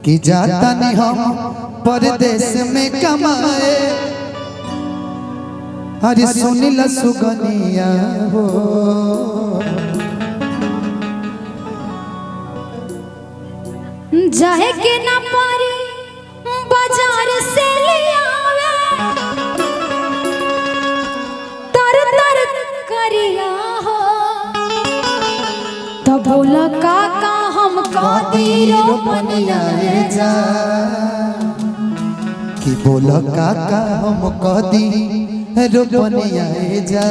कि जाता नहीं हम परदेश में कमाए। अरे सुनिला सुगनिया हो जाए के ना पारी बाजार से ले आवे तर तर करिया हो तो बोला काका हम कादीरो बनिया जा कि बोला काका हम कदी रोपनिया जा।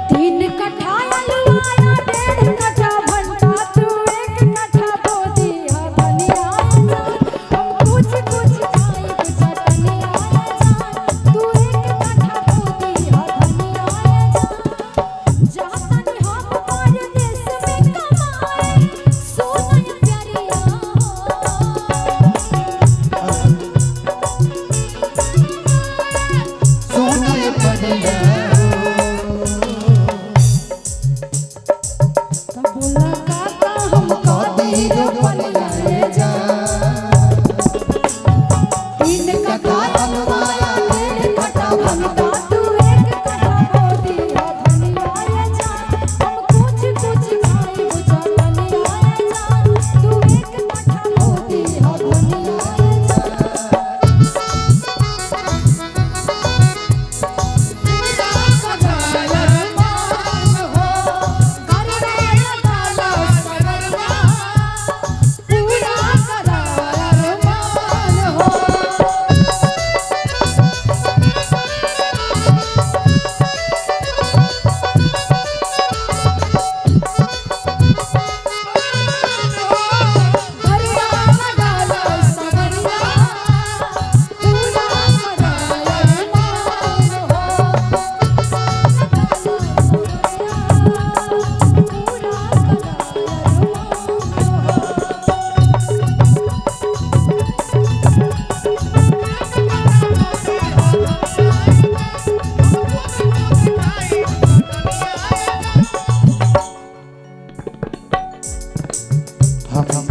3 कट्ठा अलुआया 1.5 कट्ठा भंटा तू 1 कट्ठा बोदी बनिया जा। हम कुछ कुछ खाई चटनिया जा तू 1 कट्ठा बोदी बनिया जा। जातनी हम परदेश में कमाए सोना प्यारिया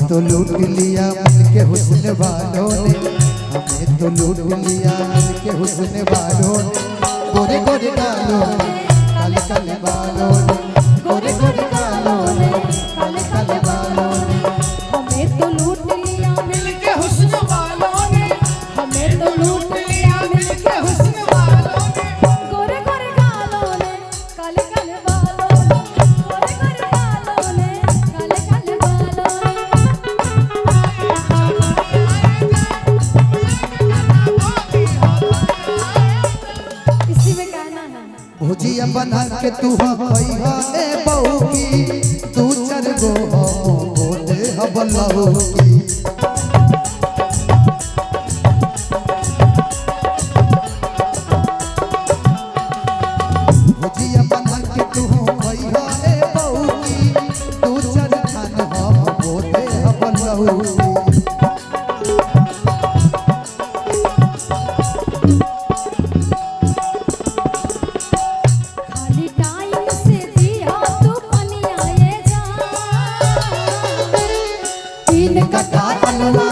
तो लूट लिया मन के हुस्न वालों ने, हमें तो लूट लिया मन के हुस्न वालों ने। गोरे गोरे गालों ने काले काले बालों ने, गोरे गोरे गालों ने काले काले बालों ने। हमें तो लूट लिया मिल के हुस्न वालों ने, हमें तो लूट लिया मिल के हुस्न वालों ने। गोरे गोरे गालों ने काले काले बालों ने, गोरे गोरे गालों ने काले काले बालों ने। इसी में गाना है भुजिया बना के तू खइहा ए बहू की, 2-4 गो बोले हबलहू की। भुजिया बना के तू खइहा ए बहू की, 2-4 खान हम बोले हबलहू की। खाली टाइम से दिया तू पनिया ये जा 3 कट्ठा अलुआ